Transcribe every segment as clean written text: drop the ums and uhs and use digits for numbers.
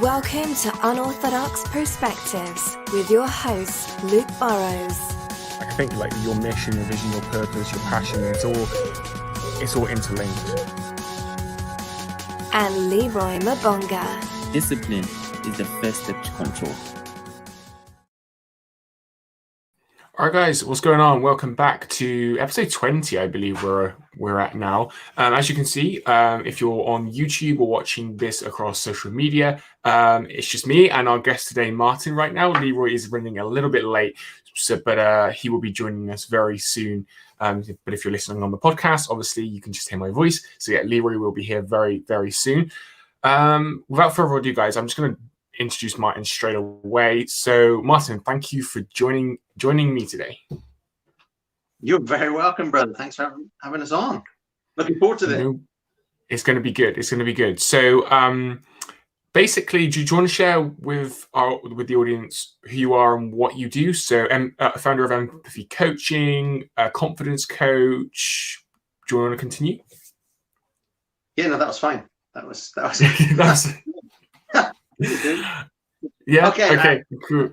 Welcome to Unorthodox Perspectives with your host, Luke Burrows. I think like your mission, your vision, your purpose, your passion, it's all interlinked. And Leroy Mabonga. Discipline is the first step to control. All right, guys, what's going on? Welcome back to episode 20, I believe we're at now. As you can see, if you're on YouTube or watching this across social media, it's just me and our guest today, Martin. Right now, Leroy is running a little bit late, but he will be joining us very soon. But if you're listening on the podcast, obviously you can just hear my voice. So yeah, Leroy will be here very, very soon. Without further ado, guys, I'm just going to introduce Martin straight away. So Martin, thank you for joining me today. You're very welcome, brother. Thanks for having us on. Looking forward to this. It's going to be good. So basically, do you want to share with the audience who you are and what you do? So founder of Empathy Coaching, confidence coach. Do you want to continue? Yeah, no, that was fine. That was Yeah. Okay. Cool.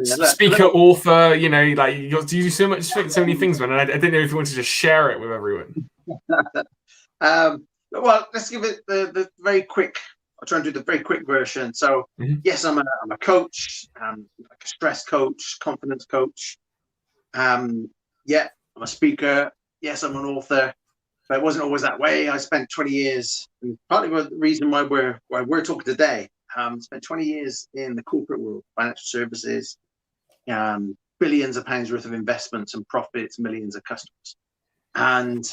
Speaker, author. You know, like you do so many things, man. And I didn't know if you wanted to share it with everyone. Well, let's give it the very quick. I'll try and do the very quick version. So, Yes, I'm a coach. Like a stress coach, confidence coach. Yeah, I'm a speaker. Yes, I'm an author. But it wasn't always that way. I spent 20 years, and partly the reason why we're talking today. Spent 20 years in the corporate world, financial services, billions of pounds worth of investments and profits, millions of customers, and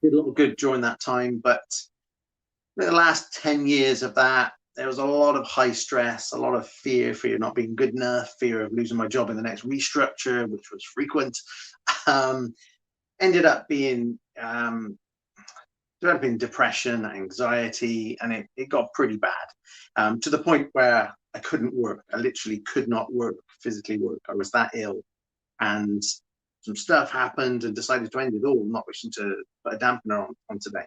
did a lot of good during that time. But in the last 10 years of that, there was a lot of high stress, a lot of fear of not being good enough, fear of losing my job in the next restructure, which was frequent. Ended up being developing depression, anxiety, and it got pretty bad, to the point where I couldn't work. I literally could not physically work. I was that ill, and some stuff happened and decided to end it all. I'm not wishing to put a dampener on today.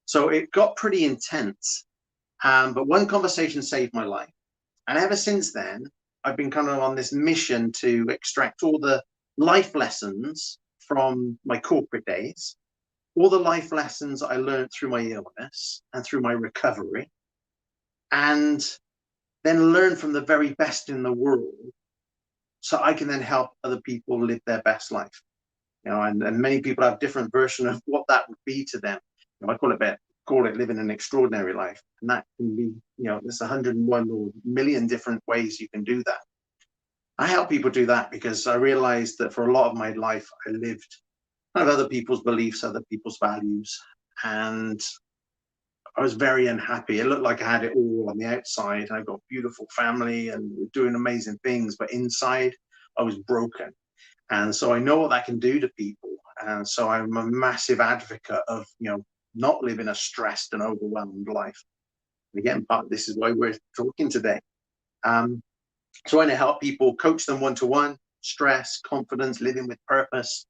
So it got pretty intense, but one conversation saved my life. And ever since then, I've been kind of on this mission to extract all the life lessons from my corporate days, all the life lessons I learned through my illness and through my recovery, and then learn from the very best in the world so I can then help other people live their best life. You know, and many people have different version of what that would be to them. You know, I call it living an extraordinary life. And that can be, you know, there's 101 or million different ways you can do that. I help people do that because I realized that for a lot of my life, I lived kind of other people's beliefs, other people's values, and I was very unhappy. It looked like I had it all on the outside. I've got a beautiful family and we're doing amazing things, but inside I was broken. And so I know what that can do to people. And so I'm a massive advocate of, you know, not living a stressed and overwhelmed life. And again, this is why we're talking today. So I want to help people, coach them one-to-one, stress, confidence, living with purpose,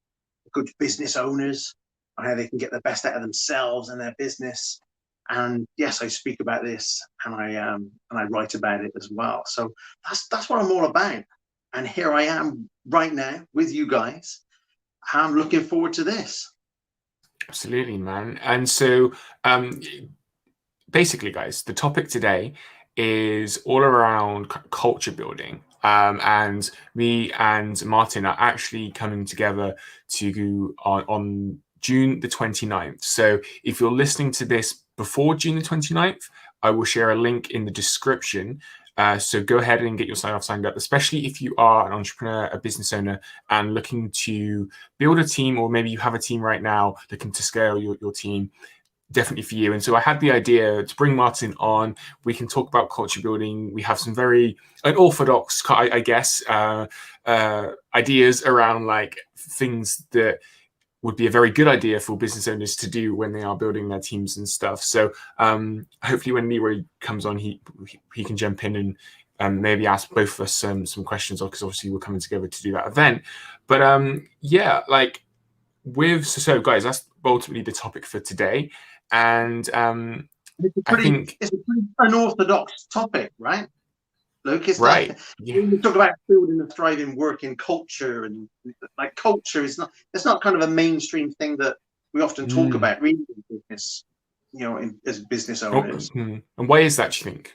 coach business owners on how they can get the best out of themselves and their business. And yes, I speak about this and I write about it as well. So that's what I'm all about. And here I am right now with you guys. I'm looking forward to this. Absolutely, man. And so basically, guys, the topic today is all around culture building. And me and Martin are actually coming together to go on June the 29th. So if you're listening to this before June the 29th, I will share a link in the description. So go ahead and get yourself signed up, especially if you are an entrepreneur, a business owner, and looking to build a team, or maybe you have a team right now looking to scale your team. Definitely for you. And so I had the idea to bring Martin on. We can talk about culture building. We have some very unorthodox, I guess, ideas around like things that would be a very good idea for business owners to do when they are building their teams and stuff. So hopefully when Leroy comes on, he can jump in and maybe ask both of us some questions, because obviously we're coming together to do that event. But yeah, like so guys, that's ultimately the topic for today. And I think it's a pretty unorthodox topic, right? Luke, it's like right. Yeah. when we talk about building a thriving working culture, and like culture is not, it's not kind of a mainstream thing that we often talk Mm. about really in business, as business Oh, owners. and why is that, do you think?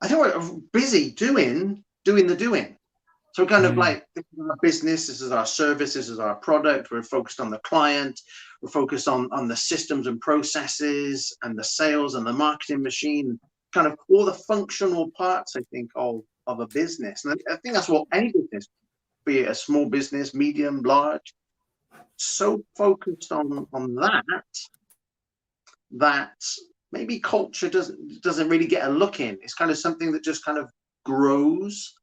I think we're busy doing the doing. So we're kind of like, this is our business, this is our service, this is our product. We're focused on the client. We're focused on the systems and processes and the sales and the marketing machine, kind of all the functional parts, I think, of a business. And I think that's what any business, be it a small business, medium, large, so focused on that maybe culture doesn't really get a look in. It's kind of something that just kind of grows.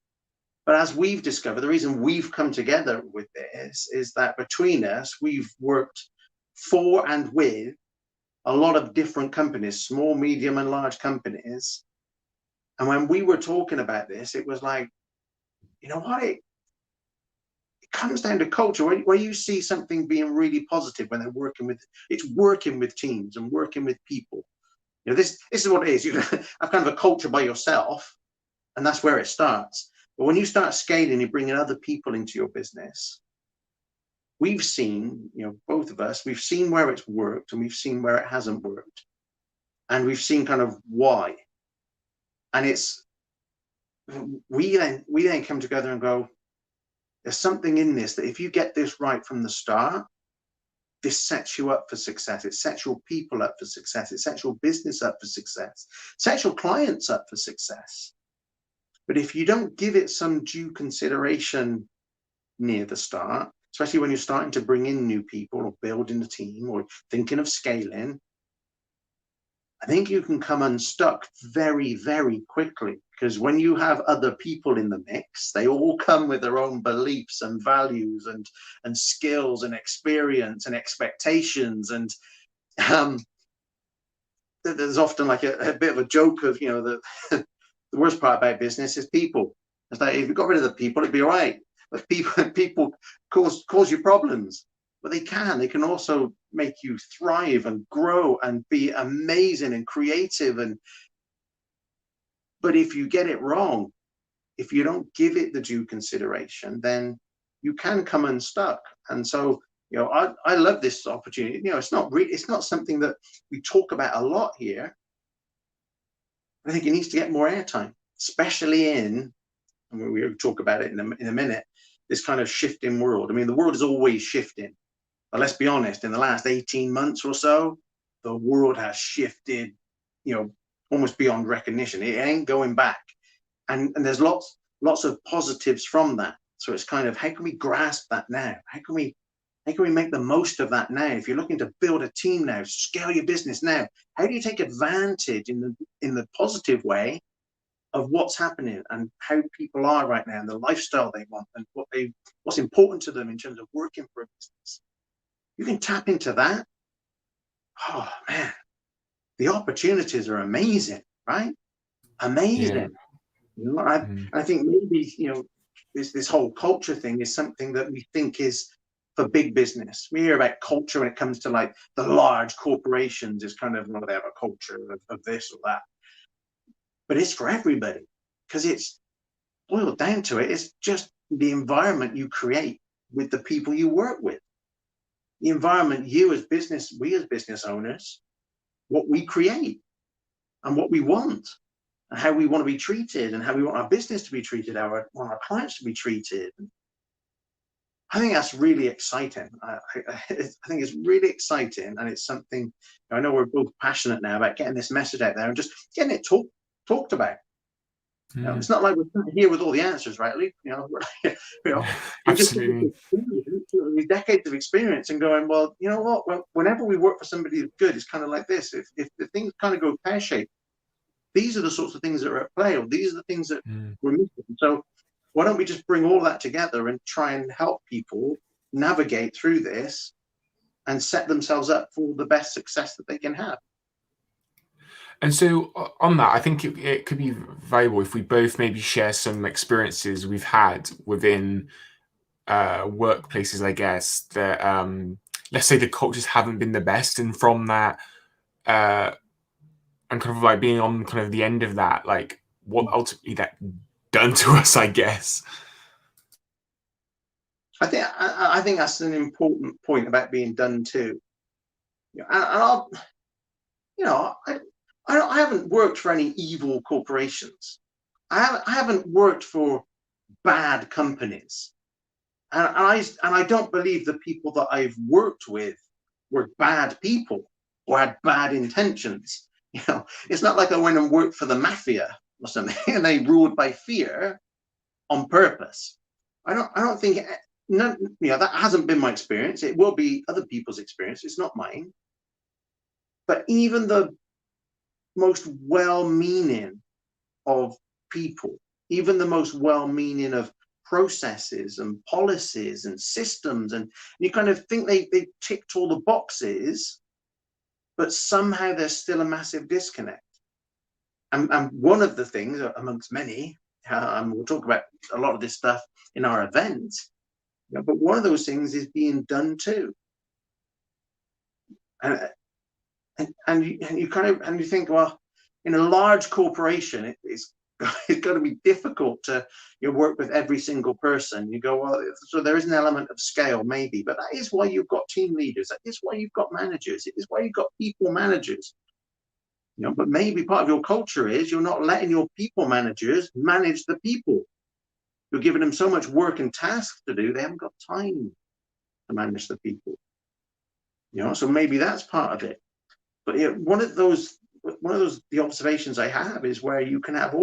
But as we've discovered, the reason we've come together with this is that between us, we've worked for and with a lot of different companies, small, medium, and large companies. And when we were talking about this, it was like, you know what? It comes down to culture, where you see something being really positive when they're working with teams and working with people. This is what it is. You have kind of a culture by yourself, and that's where it starts. But when you start scaling and bringing other people into your business, we've seen, both of us, we've seen where it's worked and we've seen where it hasn't worked. And we've seen kind of why. And we then come together and go, there's something in this that if you get this right from the start, this sets you up for success. It sets your people up for success. It sets your business up for success. It sets your clients up for success. But if you don't give it some due consideration near the start, especially when you're starting to bring in new people or building a team or thinking of scaling, I think you can come unstuck very, very quickly, because when you have other people in the mix, they all come with their own beliefs and values and skills and experience and expectations. And there's often like a bit of a joke of, the worst part about business is people. It's like, if you got rid of the people, it'd be all right. But people cause you problems. But they can also make you thrive and grow and be amazing and creative. But if you get it wrong, if you don't give it the due consideration, then you can come unstuck. And so, I love this opportunity. It's not something that we talk about a lot here. I think it needs to get more airtime, especially and we'll talk about it in a minute, this kind of shifting world. I mean, the world is always shifting. But let's be honest, in the last 18 months or so, the world has shifted, almost beyond recognition. It ain't going back. And there's lots of positives from that. So it's kind of, how can we grasp that now? How can we make the most of that now? If you're looking to build a team now, scale your business now, how do you take advantage in the positive way of what's happening and how people are right now and the lifestyle they want and what's important to them in terms of working for a business? You can tap into that. Oh man, the opportunities are amazing, right? Amazing. Yeah. I think maybe this whole culture thing is something that we think is for big business. We hear about culture when it comes to like the large corporations. Is kind of, they have a culture of this or that, but it's for everybody, because it's boiled down to it. It's just the environment you create with the people you work with. The environment we as business owners, what we create and what we want and how we want to be treated and how we want our business to be treated, how we want our clients to be treated. I think that's really exciting. I think it's really exciting, and it's something, I know we're both passionate now about getting this message out there and just getting it talked about. It's not like we're here with all the answers, right, Luke? Absolutely. Just decades of experience and going, well, you know what? Well, whenever we work for somebody that's good, it's kind of like this. If the things kind of go pear-shaped, these are the sorts of things that are at play, or these are the things that we're missing. So why don't we just bring all that together and try and help people navigate through this and set themselves up for the best success that they can have? And so on that, I think it could be valuable if we both maybe share some experiences we've had within workplaces, I guess, that let's say the cultures haven't been the best, and from that, and kind of like being on kind of the end of that, like what ultimately that done to us, I guess. I think that's an important point about being done too. I haven't worked for any evil corporations. I haven't worked for bad companies, and I don't believe the people that I've worked with were bad people or had bad intentions. It's not like I went and worked for the mafia or something and they ruled by fear on purpose. I don't think that hasn't been my experience. It will be other people's experience. It's not mine. But even the most well-meaning of people, even the most well-meaning of processes and policies and systems, and you kind of think they ticked all the boxes, but somehow there's still a massive disconnect. And one of the things, amongst many, and we'll talk about a lot of this stuff in our events, but one of those things is being done too. And you think, well, in a large corporation, it's going to be difficult to work with every single person. You go, well, so there is an element of scale, maybe, but that is why you've got team leaders. That is why you've got managers. It is why you've got people managers. But maybe part of your culture is you're not letting your people managers manage the people. You're giving them so much work and tasks to do, they haven't got time to manage the people. So maybe that's part of it. But one of those the observations I have is where you can have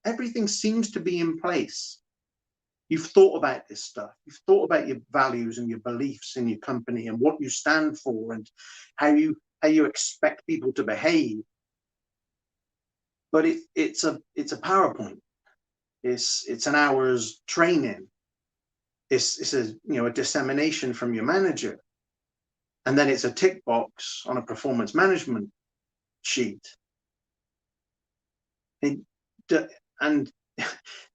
everything seems to be in place. You've thought about this stuff. You've thought about your values and your beliefs in your company and what you stand for and how you expect people to behave. But it's a PowerPoint. It's an hour's training. It's a dissemination from your manager, and then it's a tick box on a performance management sheet. And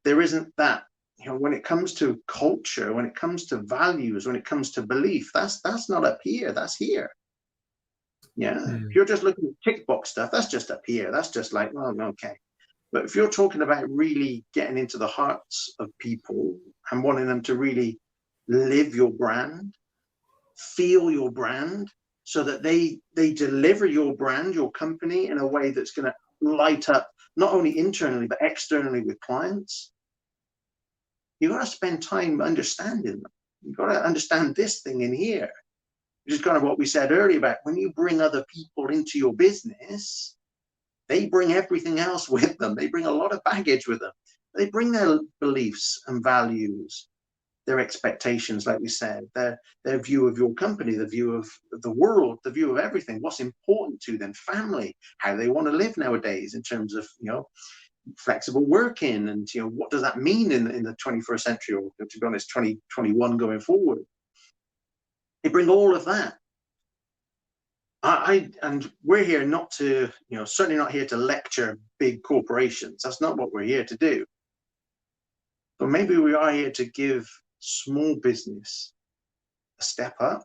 there isn't that. When it comes to culture, when it comes to values, when it comes to belief, that's not up here. That's here. If you're just looking at tick box stuff, that's just up here. That's just like, well, okay. But if you're talking about really getting into the hearts of people and wanting them to really live your brand, feel your brand, so that they deliver your brand, your company, in a way that's going to light up not only internally but externally with clients, you got to spend time understanding them. You've got to understand this thing in here, which is kind of what we said earlier about when you bring other people into your business, they bring everything else with them. They bring a lot of baggage with them. They bring their beliefs and values, their expectations, like we said, their view of your company, the view of the world, the view of everything, what's important to them, family, how they want to live nowadays in terms of, flexible working, and, what does that mean in the 21st century, or to be honest, 2021 going forward. They bring all of that. And we're here not to, certainly not here to lecture big corporations. That's not what we're here to do. But maybe we are here to give small business a step up,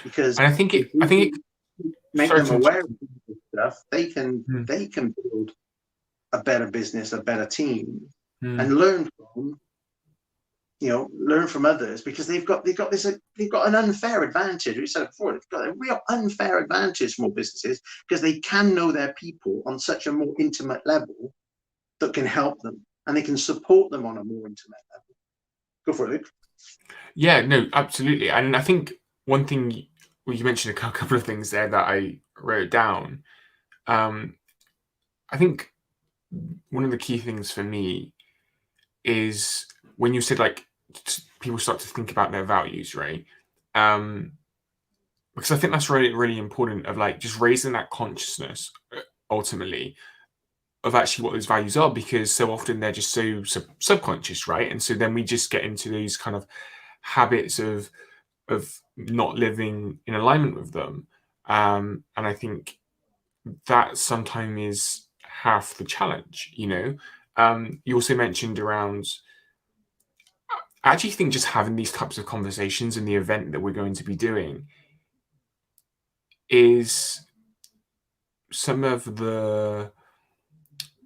because And I think it make them aware of this stuff, they can build a better business, a better team, and learn from others, because they've got an unfair advantage. We said it before, they've got a real unfair advantage, small businesses, because they can know their people on such a more intimate level that can help them, and they can support them on a more intimate level. Go for it, Luke. Yeah, no, absolutely. And I think one thing, you mentioned a couple of things there that I wrote down. I think one of the key things for me is when you said, like, people start to think about their values, right? Because I think that's really, really important, of like just raising that consciousnness ultimately of actually what those values are, because so often they're just so subconscious, right? And so then we just get into these kind of habits of not living in alignment with them. And I think that sometimes is half the challenge. You also mentioned around I actually think just having these types of conversations in the event that we're going to be doing is some of the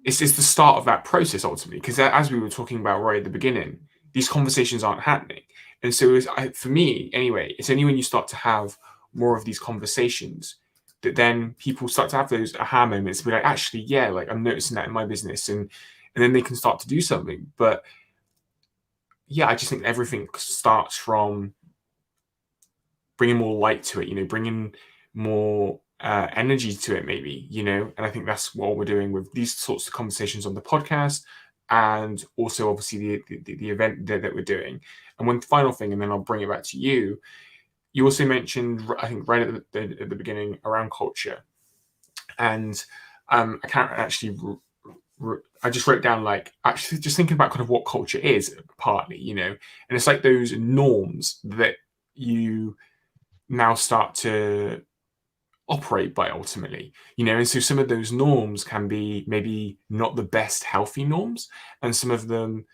it's the start of that process ultimately, because as we were talking about right at the beginning, these conversations aren't happening. And so for me anyway, it's only when you start to have more of these conversations that then people start to have those aha moments, be like, actually, yeah, like I'm noticing that in my business, and then they can start to do something. But yeah, I just think everything starts from bringing more light to it, bringing more energy to it, maybe, and I think that's what we're doing with these sorts of conversations on the podcast, and also obviously the event that we're doing. And one final thing, and then I'll bring it back to you. You also mentioned, I think, right at the beginning, around culture, and I can't actually. I just wrote down, like, actually just thinking about kind of what culture is partly, and it's like those norms that you now start to operate by ultimately, and so some of those norms can be maybe not the best healthy norms, and some of them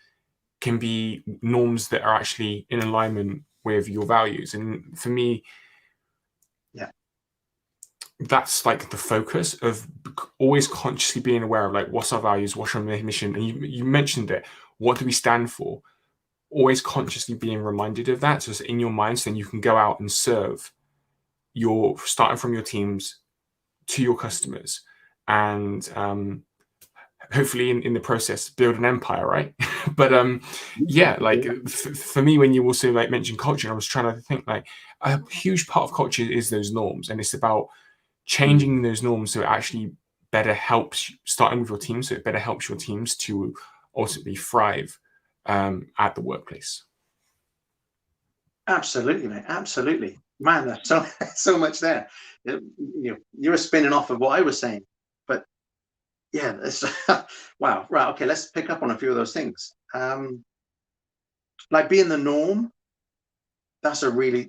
can be norms that are actually in alignment with your values. And for me, Yeah. that's like the focus of always consciously being aware of, like, what's our values, what's our mission, and you mentioned it, what do we stand for, always consciously being reminded of that, so it's in your mind, so then you can go out and serve your, starting from your teams to your customers, and hopefully in the process build an empire, right? But yeah, like for me, when you also like mentioned culture, I was trying to think, like, a huge part of culture is those norms, and it's about changing those norms so it actually better helps, starting with your team, so it better helps your teams to ultimately thrive at the workplace. Absolutely, mate. Absolutely, man. There's so much there. You were spinning off of what I was saying, but yeah, it's wow. Right. Okay. Let's pick up on a few of those things. Like being the norm. That's a really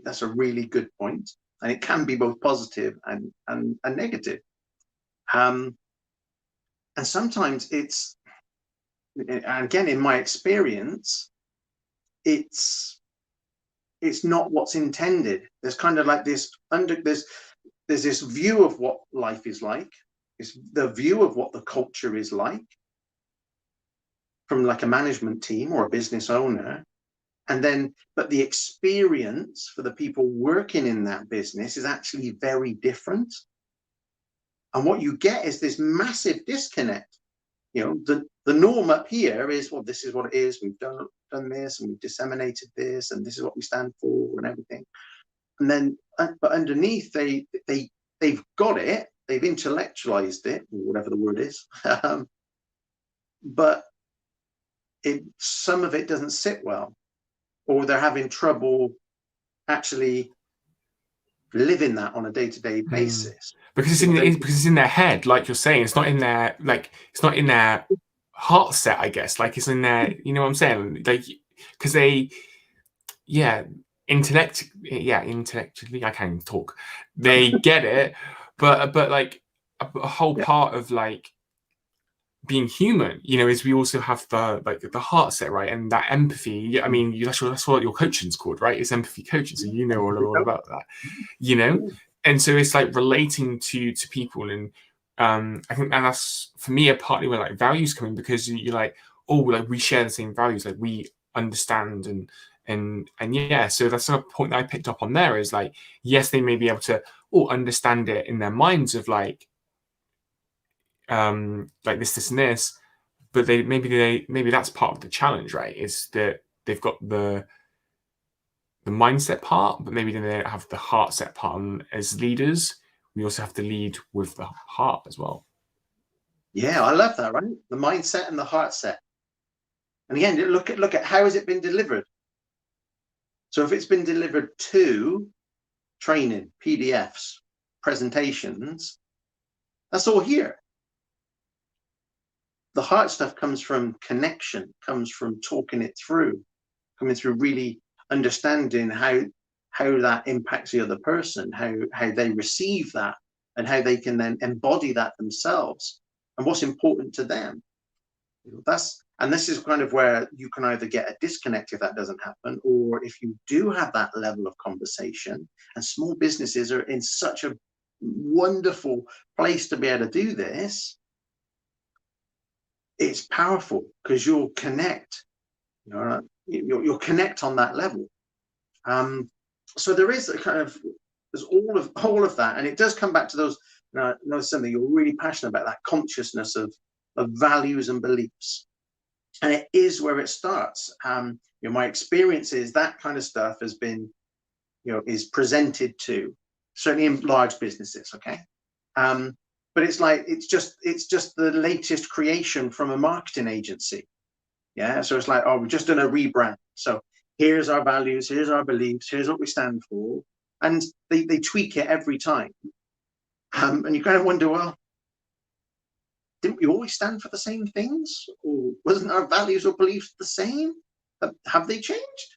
good point, and it can be both positive and negative. And sometimes it's, and again, in my experience, it's not what's intended. There's kind of like this there's this view of what life is like. It's the view of what the culture is like from like a management team or a business owner. And then, but the experience for the people working in that business is actually very different. And what you get is this massive disconnect. The norm up here is, well, this is what it is. We've done this, and we've disseminated this, and this is what we stand for, and everything. And then, but underneath, they've got it. They've intellectualized it, or whatever the word is. But some of it doesn't sit well, or they're having trouble actually living that on a day-to-day basis. Because it's in their head, like you're saying. It's not in their, like, it's not in their heart set, I guess. Like, it's in their, you know what I'm saying? Like, because they, intellectually, I can't even talk. They get it, but like a whole part of like being human, is we also have the heart set, right, and that empathy. I mean, that's what your coaching's called, right? It's empathy coaching, so all about that, and so it's like relating to people, and I think, and that's for me a partly where like values come in, because you're like, oh, like we share the same values, like we understand, and yeah, so that's a point that I picked up on there, is like, yes, they may be able to understand it in their minds of like this and this, but maybe that's part of the challenge, right? Is that they've got the mindset part, but maybe then they don't have the heart set part. And as leaders, we also have to lead with the heart as well. Yeah, I love that, right? The mindset and the heart set. And again, look at how has it been delivered. So if it's been delivered to training, PDFs, presentations, that's all here. The heart stuff comes from connection, comes from talking it through, coming through really understanding how that impacts the other person, how they receive that, and how they can then embody that themselves, and what's important to them. That's And this is kind of where you can either get a disconnect if that doesn't happen, or if you do have that level of conversation, and small businesses are in such a wonderful place to be able to do this, it's powerful because you'll connect, you'll connect on that level. So there is a kind of, there's all of that, and it does come back to those, something you're really passionate about, that consciousness of values and beliefs. And it is where it starts. My experience is that kind of stuff has been, is presented to, certainly in large businesses, okay? But it's like, it's just the latest creation from a marketing agency. Yeah, so it's like, oh, we've just done a rebrand. So here's our values, here's our beliefs, here's what we stand for. And they tweak it every time. And you kind of wonder, well, didn't we always stand for the same things? Or wasn't our values or beliefs the same? Have they changed?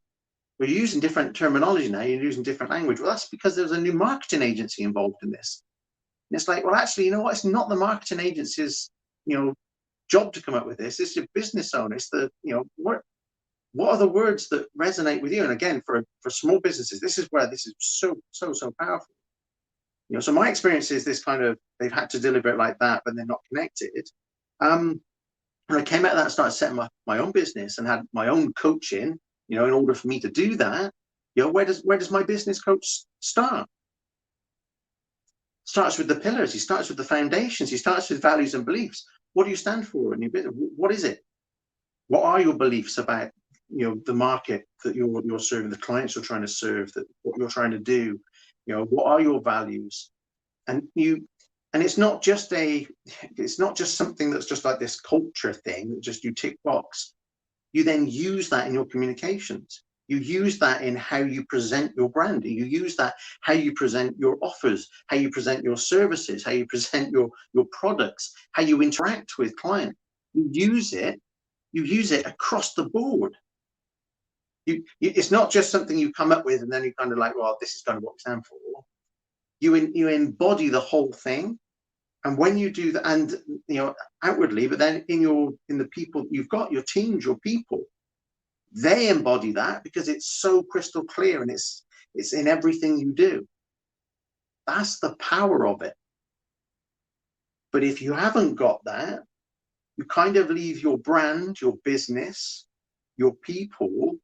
We're using different terminology now, you're using different language. Well, that's because there's a new marketing agency involved in this. And it's like, well, actually, you know what? It's not the marketing agency's, job to come up with this. It's your business owner. It's the, what are the words that resonate with you? And again, for small businesses, this is where this is so powerful. So my experience is this kind of, they've had to deliver it like that, but they're not connected. When I came out of that and started setting my own business and had my own coaching, in order for me to do that, where does my business coach start? Starts with the pillars. He starts with the foundations. He starts with values and beliefs. What do you stand for in your business? What is it? What are your beliefs about, the market that you're serving, the clients you're trying to serve, that what you're trying to do? What are your values? And it's not just something that's just like this culture thing that just you tick box. You then use that in your communications. You use that in how you present your brand. You use that how you present your offers, how you present your services, how you present your products, how you interact with clients. You use it across the board. It's not just something you come up with and then you kind of like, well, this is kind of what we stand for. You embody the whole thing. And when you do that, and outwardly, but then in the people you've got, your teams, your people, they embody that because it's so crystal clear and it's in everything you do. That's the power of it. But if you haven't got that, you kind of leave your brand, your business, your people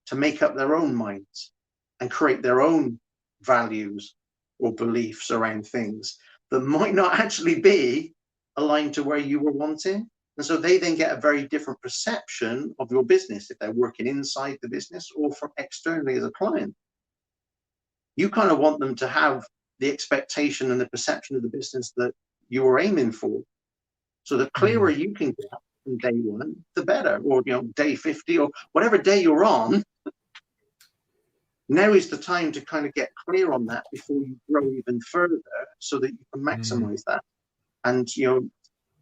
to make up their own minds and create their own values or beliefs around things that might not actually be aligned to where you were wanting. And so they then get a very different perception of your business if they're working inside the business or from externally as a client. You kind of want them to have the expectation and the perception of the business that you were aiming for. So the clearer you can get from day one, the better, or day 50 or whatever day you're on. Now is the time to kind of get clear on that before you grow even further so that you can maximize that and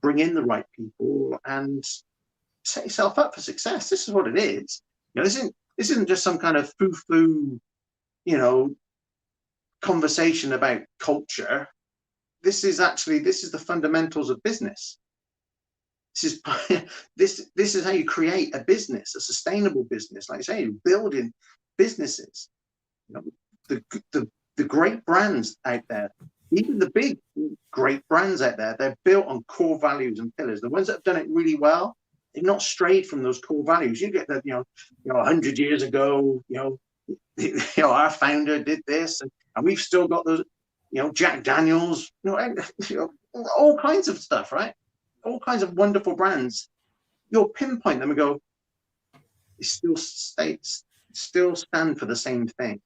bring in the right people and set yourself up for success. This is what it is. This isn't just some kind of foo-foo, conversation about culture. This is the fundamentals of business. This is how you create a business, a sustainable business. Like I say, building businesses. The great brands out there, even the big great brands out there, they're built on core values and pillars. The ones that have done it really well, they've not strayed from those core values. You get that, 100 years ago, our founder did this, and we've still got those, Jack Daniels, all kinds of stuff, right? All kinds of wonderful brands. You'll pinpoint them and go, it still stand for the same thing.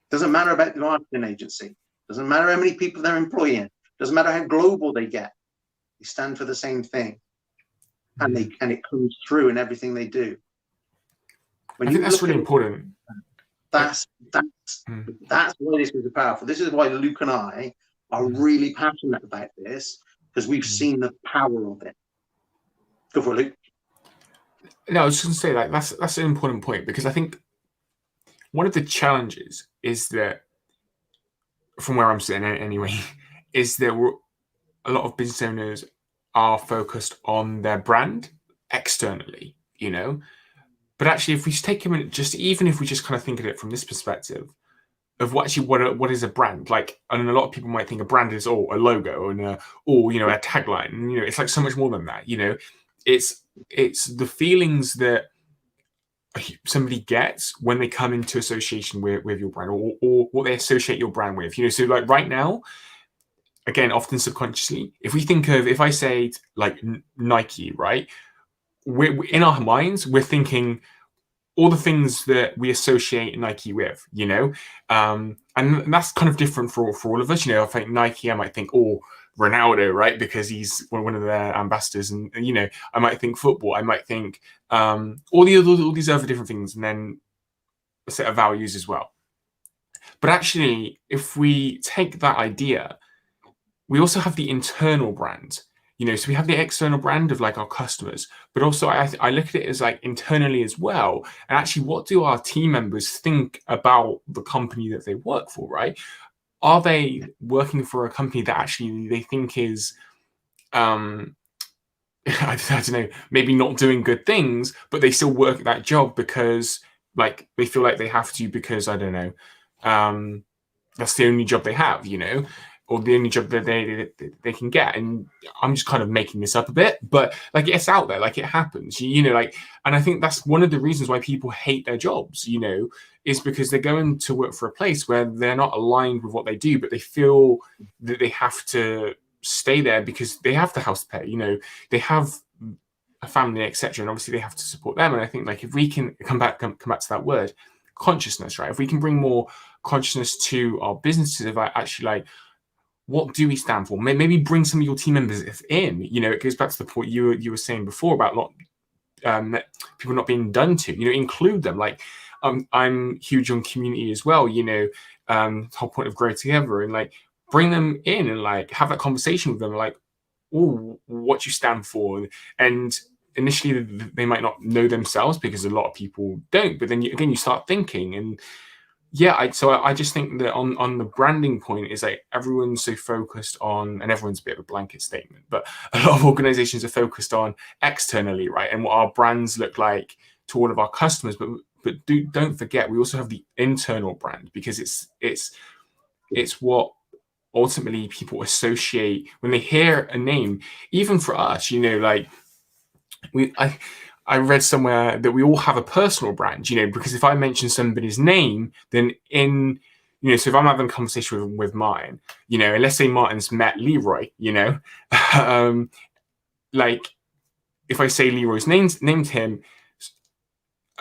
Doesn't matter about the marketing agency. Doesn't matter how many people they're employing. Doesn't matter how global they get. They stand for the same thing, and it comes through in everything they do. I think that's really important. That's why this is powerful. This is why Luke and I are really passionate about this, because we've seen the power of it. Go for it, Luke. No, I was just going to say, like, that's an important point, because I think one of the challenges is that, from where I'm sitting anyway, is that a lot of business owners are focused on their brand externally, but actually, if we just take a minute, just even if we just kind of think of it from this perspective of what is a brand, like, and a lot of people might think a brand is a logo and a tagline, and it's like so much more than that. It's the feelings that somebody gets when they come into association with your brand, or what they associate your brand with. So like right now, again, often subconsciously, if I say like Nike, right, we're in our minds, we're thinking all the things that we associate Nike with, and that's kind of different for all of us. I think Nike, I might think, Ronaldo, right, because he's one of their ambassadors, and I might think football, I might think all these other different things, and then a set of values as well. But actually, if we take that idea, we also have the internal brand. So we have the external brand of like our customers, but also I look at it as like internally as well. And actually, what do our team members think about the company that they work for, right? Are they working for a company that actually they think is, I don't know, maybe not doing good things, but they still work that job because like they feel like they have to, because I don't know, that's the only job they have, or the only job that they can get. And I'm just kind of making this up a bit, but like it's out there, like it happens, like, and I think that's one of the reasons why people hate their jobs, is because they're going to work for a place where they're not aligned with what they do, but they feel that they have to stay there because they have the house to pay, they have a family, etc., and obviously they have to support them. And I think like if we can come back to that word consciousness, right, if we can bring more consciousness to our businesses about actually like, what do we stand for? Maybe bring some of your team members in. It goes back to the point you were saying before about people not being done to. Include them. Like, I'm huge on community as well. The whole point of Grow Together, and like bring them in and like have that conversation with them. Like, what you stand for, and initially they might not know themselves because a lot of people don't. But then you start thinking and. Yeah, I just think that on the branding point is like everyone's so focused on, and everyone's a bit of a blanket statement, but a lot of organizations are focused on externally, right, and what our brands look like to all of our customers. But don't forget, we also have the internal brand, because it's what ultimately people associate when they hear a name. Even for us, like I read somewhere that we all have a personal brand, because if I mention somebody's name, then so if I'm having a conversation with Martin, and let's say Martin's met Leroy, like if I say Leroy's named him,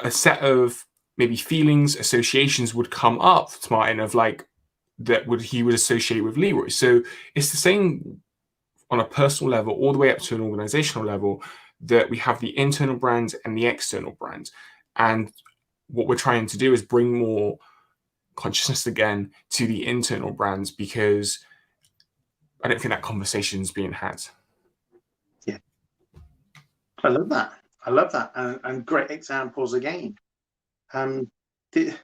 a set of maybe feelings, associations would come up to Martin of like he would associate with Leroy. So it's the same on a personal level all the way up to an organizational level, that we have the internal brands and the external brands. And what we're trying to do is bring more consciousness again to the internal brands, because I don't think that conversation is being had. Yeah, I love that. And great examples again. You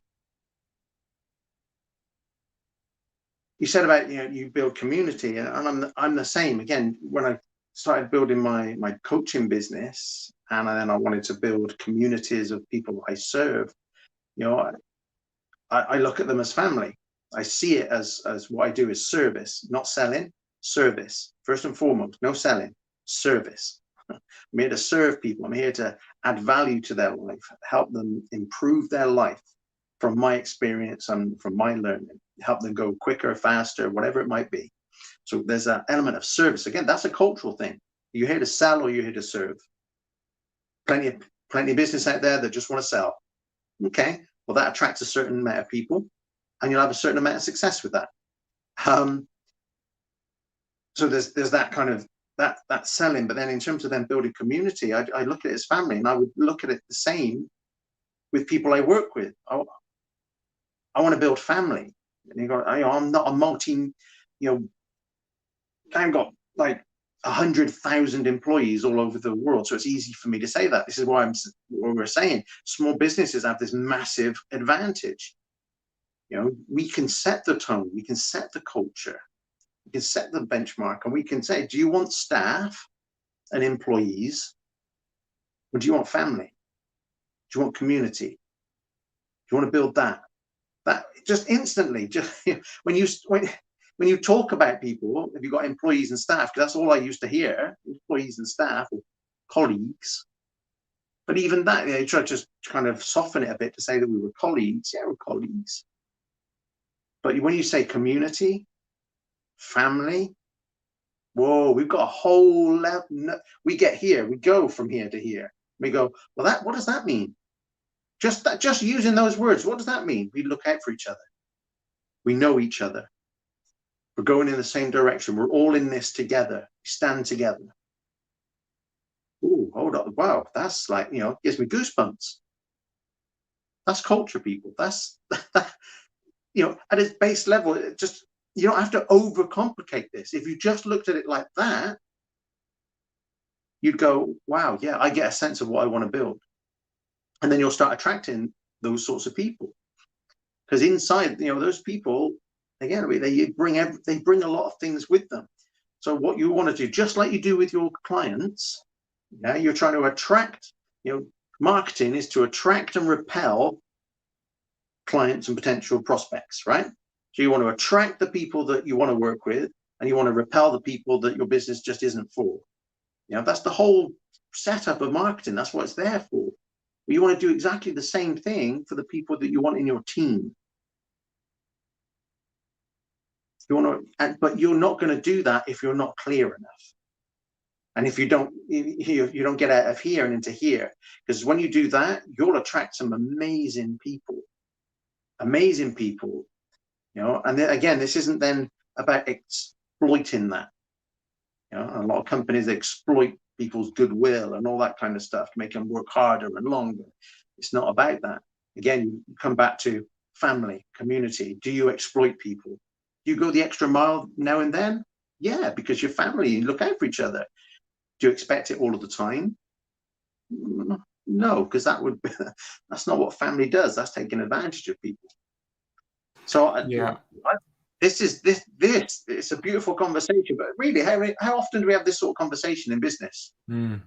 said about you build community, and I'm the same. Again, when I started building my coaching business, and then I wanted to build communities of people I serve, I look at them as family. I see it as what I do is service, not selling. Service first and foremost. No selling. Service. I'm here to serve people. I'm here to add value to their life, help them improve their life from my experience and from my learning, help them go quicker, faster, whatever it might be. So there's an element of service. Again, that's a cultural thing. You're here to sell or you're here to serve. Plenty of business out there that just want to sell. Okay, well, that attracts a certain amount of people, and you'll have a certain amount of success with that. So there's that kind of that selling. But then in terms of them building community, I look at it as family, and I would look at it the same with people I work with. I want to build family. And you go, I'm not a multi, I've got like 100,000 employees all over the world, so it's easy for me to say that. This is why we're saying small businesses have this massive advantage. We can set the tone, we can set the culture, we can set the benchmark, and we can say, do you want staff and employees, or do you want family? Do you want community? Do you want to build that? That just instantly, just when you talk about people, have you got employees and staff? Because that's all I used to hear, employees and staff or colleagues. But even that, you try to just kind of soften it a bit to say that we were colleagues. Yeah, we're colleagues. But when you say community, family, whoa, we've got a whole level. We get here, we go from here to here. We go, well, what does that mean? Just using those words, what does that mean? We look out for each other. We know each other. We're going in the same direction. We're all in this together. We stand together. Oh, hold up. Wow, that's like, gives me goosebumps. That's culture, people. That's, at its base level, you don't have to overcomplicate this. If you just looked at it like that, you'd go, wow, yeah, I get a sense of what I want to build. And then you'll start attracting those sorts of people. Because inside, those people, again, they bring a lot of things with them. So what you want to do, just like you do with your clients, you're trying to attract, marketing is to attract and repel clients and potential prospects, right? So you want to attract the people that you want to work with, and you want to repel the people that your business just isn't for. That's the whole setup of marketing. That's what it's there for. But you want to do exactly the same thing for the people that you want in your team. But you're not going to do that if you're not clear enough. And if you don't get out of here and into here, because when you do that, you'll attract some amazing people. And then, again, this isn't then about exploiting that. A lot of companies exploit people's goodwill and all that kind of stuff to make them work harder and longer. It's not about that. Again, you come back to family, community. Do you exploit people? Do you go the extra mile now and then? Yeah, because you're family, you look out for each other. Do you expect it all of the time? No, because that's not what family does. That's taking advantage of people. So it's a beautiful conversation, but really, how often do we have this sort of conversation in business? You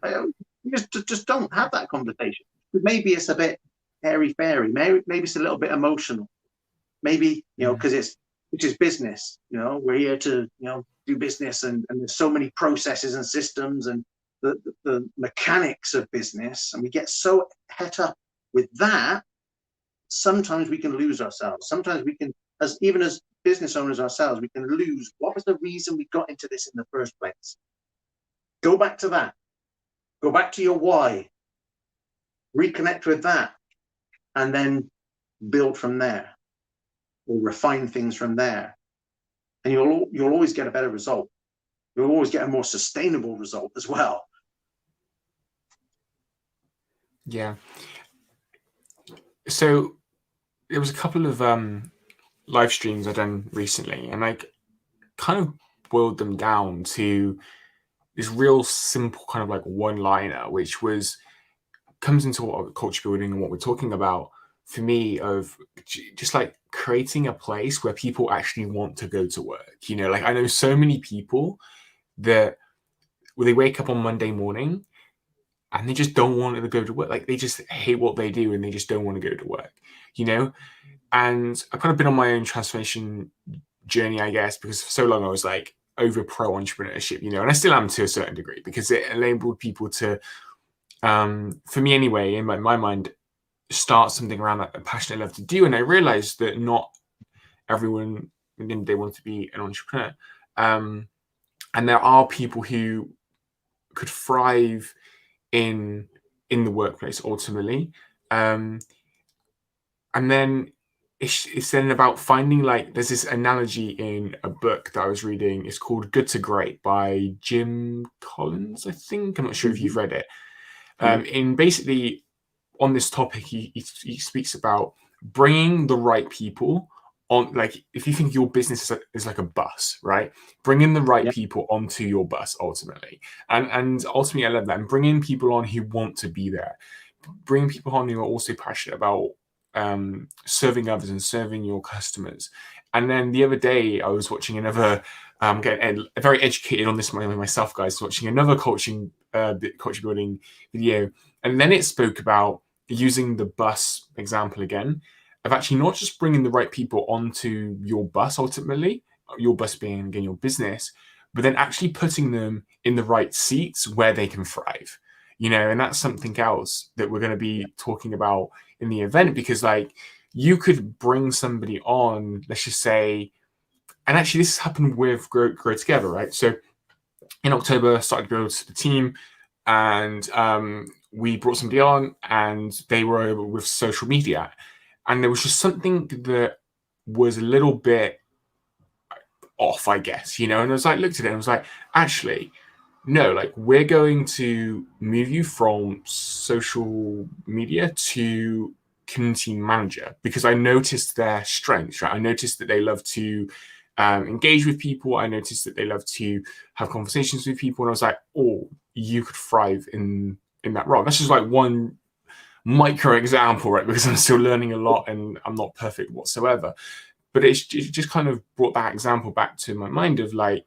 just don't have that conversation. Maybe it's a bit airy-fairy. Maybe it's a little bit emotional. Maybe, because which is business. We're here to, do business, and there's so many processes and systems and the mechanics of business, and we get so het up with that. Sometimes we can lose ourselves. Sometimes we can, even as business owners ourselves, we can lose what was the reason we got into this in the first place. Go back to that. Go back to your why. Reconnect with that, and then build from there, or refine things from there, and you'll always get a better result. You'll always get a more sustainable result as well. Yeah. So there was a couple of live streams I've done recently, and I kind of boiled them down to this real simple kind of like one-liner, which comes into what culture building and what we're talking about for me, of just like creating a place where people actually want to go to work. I know so many people that they wake up on Monday morning and they just don't want to go to work. Like, they just hate what they do and they just don't want to go to work, And I've kind of been on my own transformation journey, I guess, because for so long I was like over pro entrepreneurship, and I still am to a certain degree, because it enabled people to, for me anyway, in my mind, start something around that passion I love to do. And I realized that not everyone, they want to be an entrepreneur. And there are people who could thrive in the workplace ultimately. And then it's then about finding, like, there's this analogy in a book that I was reading. It's called Good to Great by Jim Collins, I think. I'm not sure if you've read it. In basically on this topic, he speaks about bringing the right people on. Like, if you think your business is like a bus, right? Bringing the right people onto your bus ultimately. And ultimately I love that. And bringing people on who want to be there. Bringing people on who are also passionate about serving others and serving your customers. And then the other day I was watching another, getting very educated on this myself, guys, watching another coaching culture building video, and then it spoke about using the bus example again, of actually not just bringing the right people onto your bus ultimately, your bus being again your business, but then actually putting them in the right seats where they can thrive. And that's something else that we're going to be talking about in the event, because like you could bring somebody on, let's just say, and actually this has happened with Grow Together, right? So in October, started to build the team, and we brought somebody on, and they were with social media, and there was just something that was a little bit off, I guess, and I was like, looked at it and was like, actually, no, like we're going to move you from social media to community manager, because I noticed their strengths, right? I noticed that they love to engage with people. I noticed that they love to have conversations with people. And I was like, oh, you could thrive in that role. That's just like one micro example, right? Because I'm still learning a lot and I'm not perfect whatsoever. But it just kind of brought that example back to my mind of like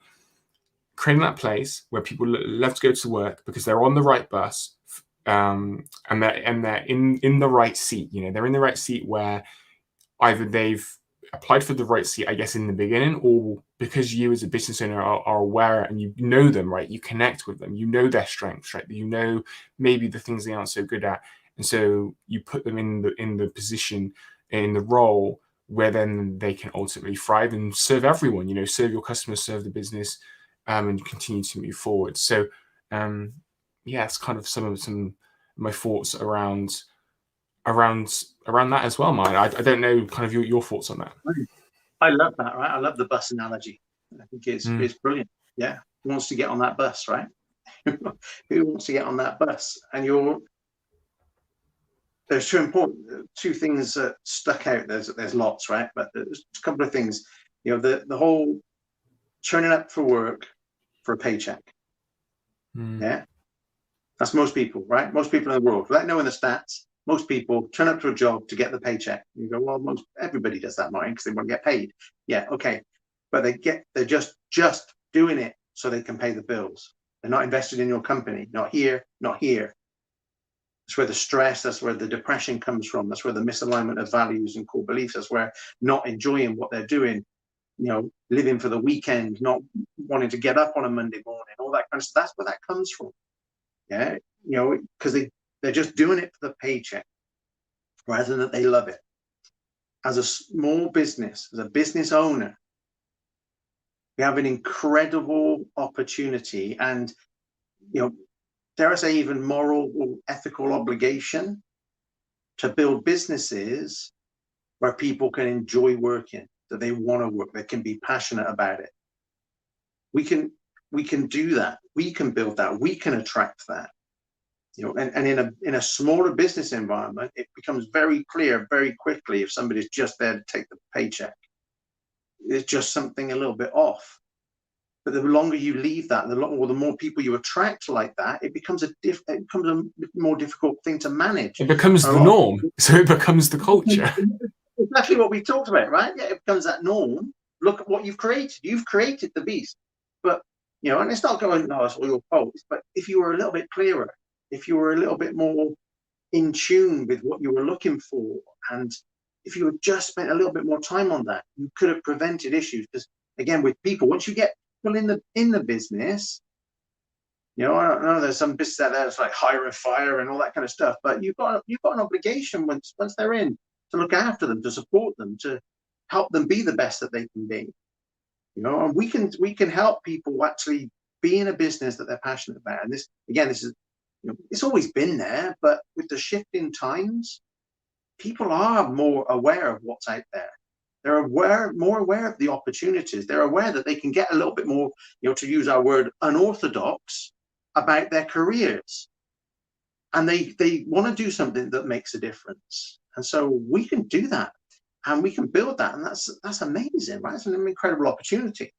creating that place where people love to go to work because they're on the right bus, and they're in the right seat. They're in the right seat where either they've applied for the right seat, I guess, in the beginning, or because you as a business owner are aware and you know them, right? You connect with them, you know their strengths, right? You know maybe the things they aren't so good at, and so you put them in the position, in the role where then they can ultimately thrive and serve everyone. Serve your customers, serve the business, and continue to move forward. So, it's kind of some of my thoughts around that as well, mine. I don't know kind of your thoughts on that. I love that, right? I love the bus analogy. I think it's brilliant. Yeah. Who wants to get on that bus, right? Who wants to get on that bus? And there's two things that stuck out. There's lots, right? But there's a couple of things. The whole turning up for work for a paycheck. Yeah. That's most people, right? Most people in the world. Without knowing the stats, most people turn up to a job to get the paycheck. You go, well, everybody does that, Martin, because they want to get paid. Yeah, okay. But they're just doing it so they can pay the bills. They're not invested in your company. Not here, not here. That's where the stress, that's where the depression comes from. That's where the misalignment of values and core beliefs, that's where not enjoying what they're doing, living for the weekend, not wanting to get up on a Monday morning, all that kind of stuff. That's where that comes from. Yeah, because they're just doing it for the paycheck rather than that they love it. As a small business, as a business owner, we have an incredible opportunity and, dare I say, even moral or ethical obligation to build businesses where people can enjoy working, that they want to work, they can be passionate about it. We can do that. We can build that. We can attract that. And in a smaller business environment, it becomes very clear very quickly if somebody's just there to take the paycheck. It's just something a little bit off. But the longer you leave that, the more people you attract like that, it becomes a more difficult thing to manage. It becomes the norm. So it becomes the culture. Exactly what we talked about, right? Yeah, it becomes that norm. Look at what you've created. You've created the beast. But, and it's not going, no, it's all your fault. But if you were a little bit clearer, if you were a little bit more in tune with what you were looking for, and if you had just spent a little bit more time on that, you could have prevented issues. Because again, with people, once you get people in the business, I don't know, there's some business out there that's like hire and fire and all that kind of stuff, but you've got an obligation once they're in to look after them, to support them, to help them be the best that they can be. And we can help people actually be in a business that they're passionate about. And this is, it's always been there, but with the shift in times, people are more aware of what's out there. They're more aware of the opportunities. They're aware that they can get a little bit more, to use our word, unorthodox about their careers. And they want to do something that makes a difference. And so we can do that and we can build that. And that's amazing, right? It's an incredible opportunity.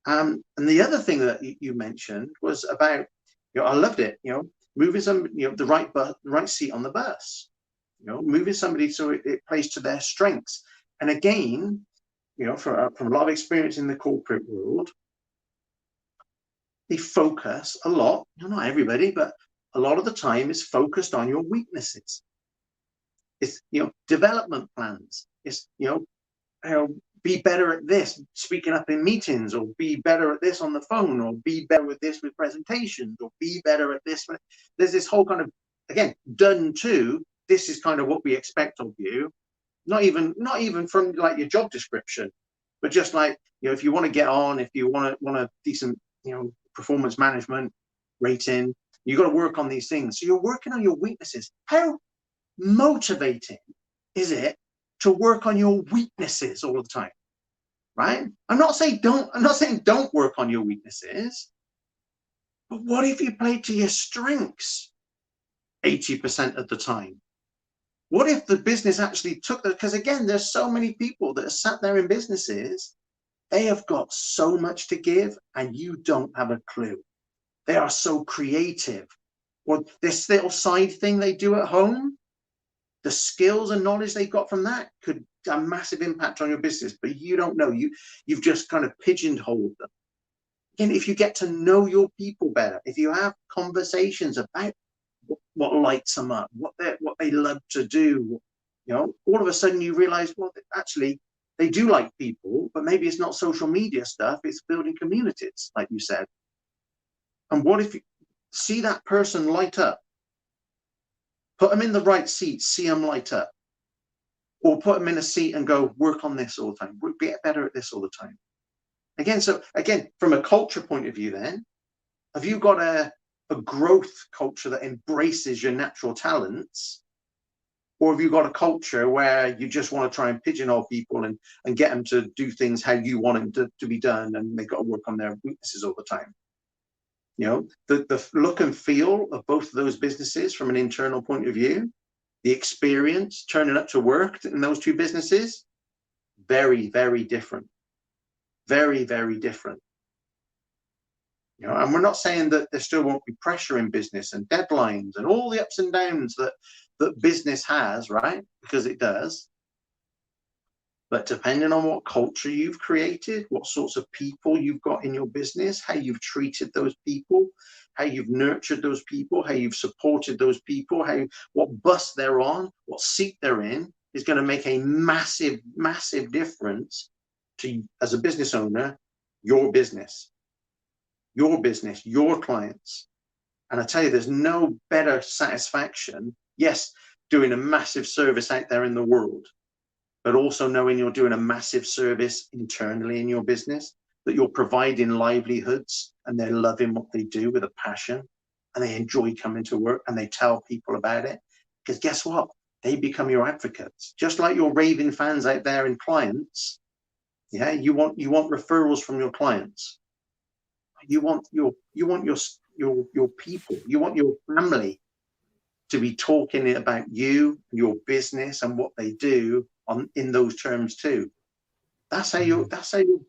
And the other thing that you mentioned was about, I loved it, moving some, the right seat on the bus, moving somebody so it plays to their strengths. And again, from a lot of experience in the corporate world, they focus a lot, not everybody, but a lot of the time is focused on your weaknesses. It's, development plans. It's, be better at this, speaking up in meetings, or be better at this on the phone, or be better with this with presentations, or be better at this. There's this whole kind of, again, done to, this is kind of what we expect of you. Not even from like your job description, but just like, if you want to get on, if you want a decent, performance management rating, you got to work on these things. So you're working on your weaknesses. How motivating is it to work on your weaknesses all the time? Right? I'm not saying don't work on your weaknesses, but what if you play to your strengths 80% of the time? What if the business actually took that? Because again, there's so many people that are sat there in businesses, they have got so much to give and you don't have a clue. They are so creative. Or this little side thing they do at home, the skills and knowledge they got from that could have a massive impact on your business, but you don't know. You've just kind of pigeonholed them. Again, if you get to know your people better, if you have conversations about what lights them up, what they love to do, all of a sudden you realize, well, actually they do like people, but maybe it's not social media stuff, it's building communities, like you said. And what if you see that person light up? Put them in the right seat, see them light up. Or put them in a seat and go, work on this all the time, get better at this all the time. Again, from a culture point of view then, have you got a growth culture that embraces your natural talents? Or have you got a culture where you just want to try and pigeonhole people and get them to do things how you want them to be done, and they've got to work on their weaknesses all the time? The look and feel of both of those businesses from an internal point of view, the experience turning up to work in those two businesses, very, very different. Very, very different. And we're not saying that there still won't be pressure in business and deadlines and all the ups and downs that business has, right? Because it does. But depending on what culture you've created, what sorts of people you've got in your business, how you've treated those people, how you've nurtured those people, how you've supported those people, what bus they're on, what seat they're in, is going to make a massive, massive difference to, as a business owner, your business, your clients. And I tell you, there's no better satisfaction, yes, doing a massive service out there in the world, but also knowing you're doing a massive service internally in your business, that you're providing livelihoods and they're loving what they do with a passion and they enjoy coming to work and they tell people about it. Because guess what? They become your advocates, just like your raving fans out there and clients. Yeah, you want referrals from your clients. You want your people. You want your family to be talking about you, your business, and what they do in those terms too. That's how you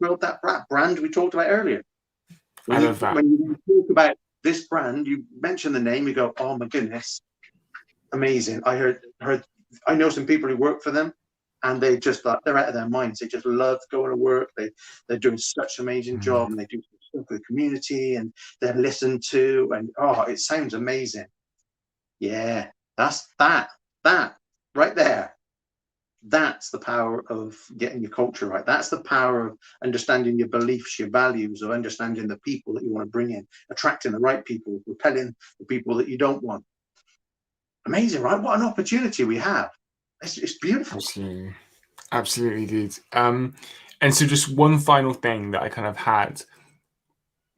build that brand we talked about earlier. I love that. When you talk about this brand, you mention the name, you go, oh my goodness, amazing. I know some people who work for them, and they just they're out of their minds. They just love going to work. They're doing such an amazing job, and they do stuff with the community, and they're listened to, and it sounds amazing. Yeah, that's that right there. That's the power of getting your culture right. That's the power of understanding your beliefs, your values, of understanding the people that you want to bring in, attracting the right people, repelling the people that you don't want. Amazing, right? What an opportunity we have. It's beautiful. Absolutely, dude. And so just one final thing that I kind of had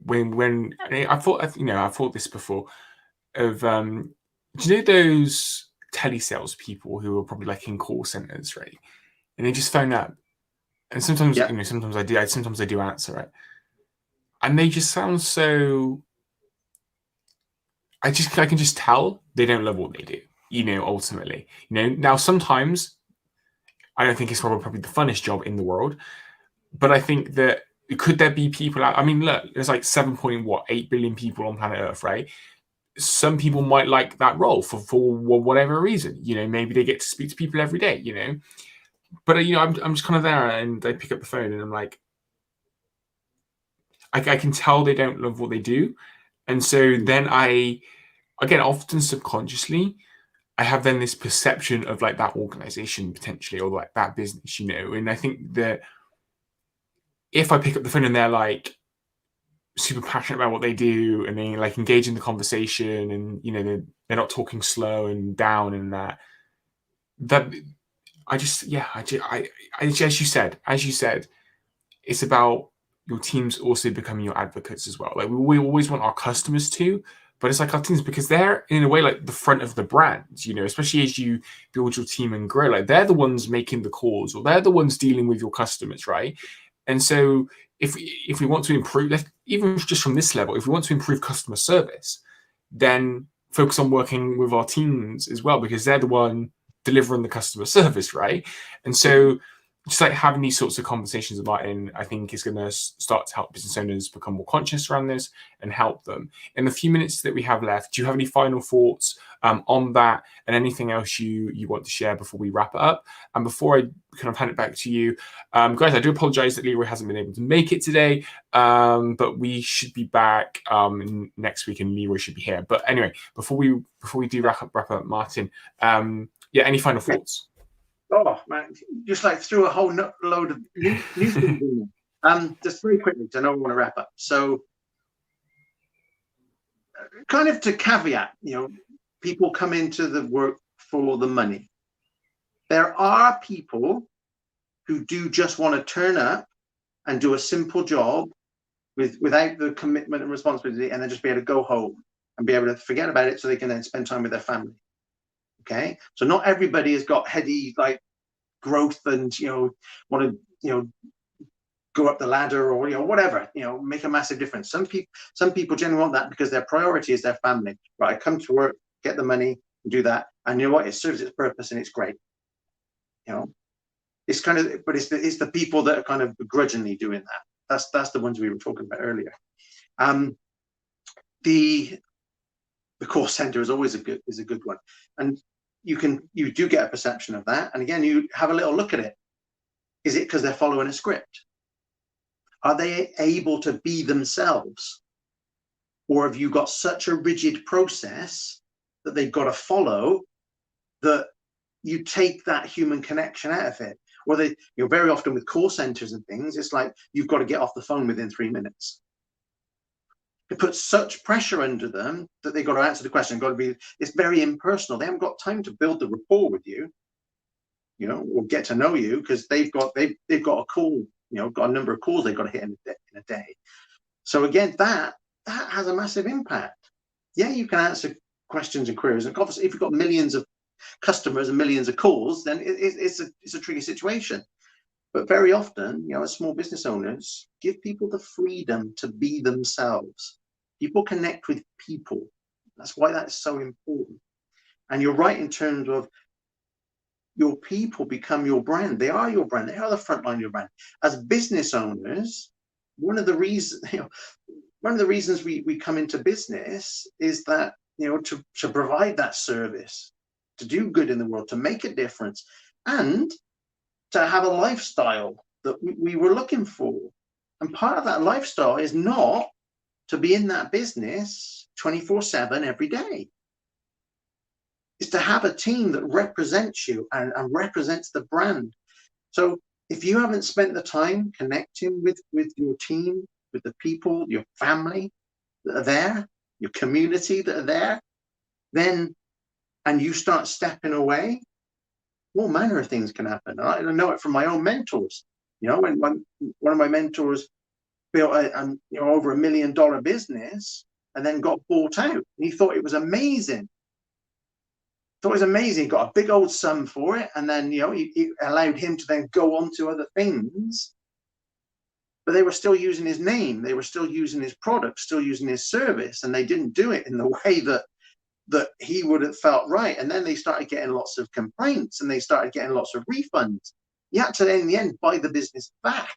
when I thought this before of do you know those telesales people who are probably like in call centers, right? And they just phone up, and sometimes sometimes I do answer it, and they just sound so. I can just tell they don't love what they do. Ultimately, now sometimes I don't think it's probably the funnest job in the world, but I think that could there be people out? I mean, look, there's like 7.8 billion people on planet Earth, right? Some people might like that role for whatever reason. Maybe they get to speak to people every day. But I'm just kind of there, and I pick up the phone, and I'm like, I can tell they don't love what they do. And so then again, often subconsciously, I have then this perception of like that organization potentially, or like that business, and I think that if I pick up the phone and they're like super passionate about what they do and they like engage in the conversation, and they're not talking slow and down, and that as you said, it's about your teams also becoming your advocates as well. Like we always want our customers to, but it's like our teams, because they're in a way like the front of the brand, especially as you build your team and grow, like they're the ones making the calls, or they're the ones dealing with your customers, right? And so if we want to improve, even just from this level, if we want to improve customer service, then focus on working with our teams as well, because they're the one delivering the customer service, right? And so just like having these sorts of conversations with Martin, I think is going to start to help business owners become more conscious around this and help them. In the few minutes that we have left, do you have any final thoughts on that, and anything else you want to share before we wrap it up? And before I kind of hand it back to you, guys, I do apologize that Leroy hasn't been able to make it today, but we should be back next week, and Leroy should be here. But anyway, before we do wrap up, Martin, any final thoughts? Oh man, just like threw a whole load of new things in there. Just very quickly, because I know we want to wrap up. So, kind of to caveat, people come into the work for the money. There are people who do just want to turn up and do a simple job without the commitment and responsibility, and then just be able to go home and be able to forget about it, so they can then spend time with their family. Okay, so not everybody has got heady like growth and want to go up the ladder, or whatever, make a massive difference. Some people generally want that because their priority is their family. Right, I come to work, get the money, and do that, and you know what? It serves its purpose and it's great. It's kind of, but it's the people that are kind of begrudgingly doing that. That's the ones we were talking about earlier. The call center is always a good one, and you do get a perception of that. And again, you have a little look at it. Is it because they're following a script? Are they able to be themselves? Or have you got such a rigid process that they've got to follow, that you take that human connection out of it? Or very often with call centers and things, it's like you've got to get off the phone within 3 minutes. It puts such pressure under them that they've got to answer the question. It's very impersonal. They haven't got time to build the rapport with you, or get to know you, because they've got a call, got a number of calls they've got to hit in a day. So again, that has a massive impact. Yeah, you can answer questions and queries, and obviously if you've got millions of customers and millions of calls, then it's a tricky situation. But very often, as small business owners, give people the freedom to be themselves. People connect with people. That's why that's so important. And you're right in terms of your people become your brand. They are your brand. They are the front line of your brand. As business owners, one of the reasons we come into business is that, to provide that service, to do good in the world, to make a difference, and to have a lifestyle that we were looking for. And part of that lifestyle is not to be in that business 24/7 every day. It's to have a team that represents you and represents the brand. So if you haven't spent the time connecting with your team, with the people, your family that are there, your community that are there, then, and you start stepping away, all manner of things can happen. I know it from my own mentors. When one of my mentors built over $1 million business and then got bought out, and he thought it was amazing. He got a big old sum for it, and then it allowed him to then go on to other things. But they were still using his name, they were still using his product, still using his service, and they didn't do it in the way that he would have felt right. And then they started getting lots of complaints, and they started getting lots of refunds. You had to, in the end, buy the business back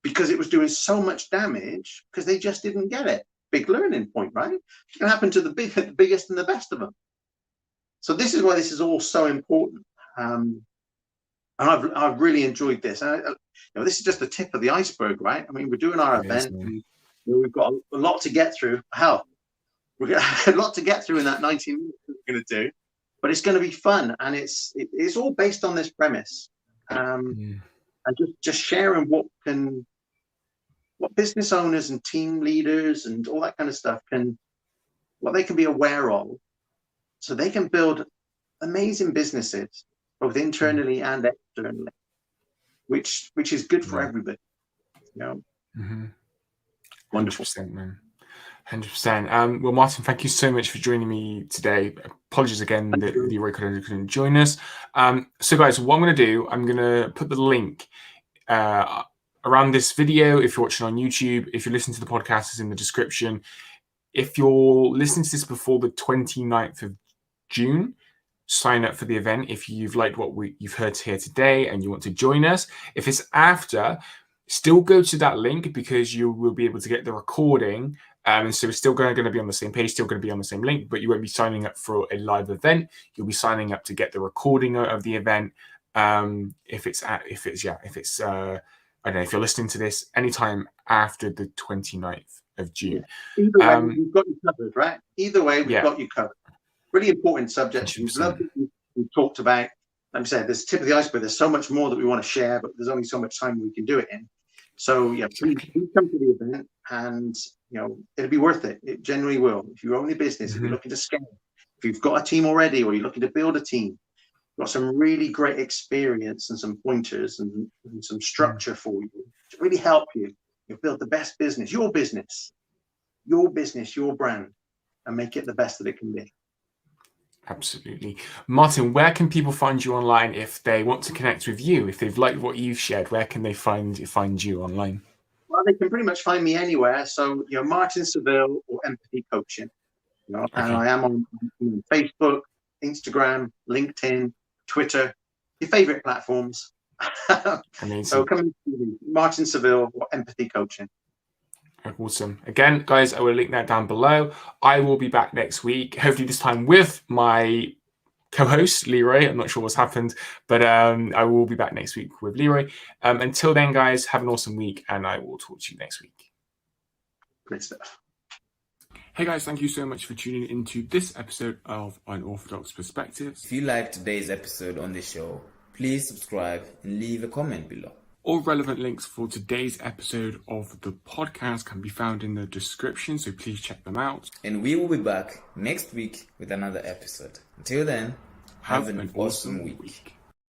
because it was doing so much damage, because they just didn't get it. Big learning point, right? It can happen to the biggest and the best of them. So this is why this is all so important. and I've really enjoyed this. And this is just the tip of the iceberg, right? I mean, we're doing our event. And, we've got a lot to get through. Hell, we've got a lot to get through in that 19 minutes that we're going to do, but it's going to be fun, and it's all based on this premise, and just sharing what business owners and team leaders and all that kind of stuff what they can be aware of, so they can build amazing businesses both internally and externally, which is good for everybody. Wonderful. 100%, man. 100%. Well, Martin, thank you so much for joining me today. Apologies again that Leroy couldn't join us. So guys, what I'm going to do, I'm going to put the link around this video. If you're watching on YouTube, if you're listening to the podcast, it's in the description. If you're listening to this before the 29th of June, sign up for the event if you've liked what you've heard here today and you want to join us. If it's after, still go to that link, because you will be able to get the recording. And so we're still going to be on the same page, still going to be on the same link, but you won't be signing up for a live event. You'll be signing up to get the recording of the event. If you're listening to this anytime after the 29th of June. Either way, we've got you covered, right? Either way, we've got you covered. Really important subject. We've talked about. Like I said, there's tip of the iceberg. There's so much more that we want to share, but there's only so much time we can do it in. So please come to the event, and it'll be worth it. It generally will. If you own a business, if you're looking to scale, if you've got a team already, or you're looking to build a team, got some really great experience and some pointers and some structure for you to really help you. Build the best business, your brand, and make it the best that it can be. Absolutely. Martin, where can people find you online if they want to connect with you? If they've liked what you've shared, where can they find you online? Well, they can pretty much find me anywhere. So, Martin Seville or Empathy Coaching. And I am on Facebook, Instagram, LinkedIn, Twitter, your favorite platforms. Amazing. So come and see me, Martin Seville or Empathy Coaching. Awesome. Again, guys, I will link that down below. I will be back next week, hopefully this time with my co-host, Leroy. I'm not sure what's happened, but I will be back next week with Leroy. Until then, guys, have an awesome week, and I will talk to you next week. Great stuff. Hey guys, thank you so much for tuning into this episode of Unorthodox Perspectives. If you liked today's episode on the show, please subscribe and leave a comment below. All relevant links for today's episode of the podcast can be found in the description, so please check them out. And we will be back next week with another episode. Until then, have an awesome week.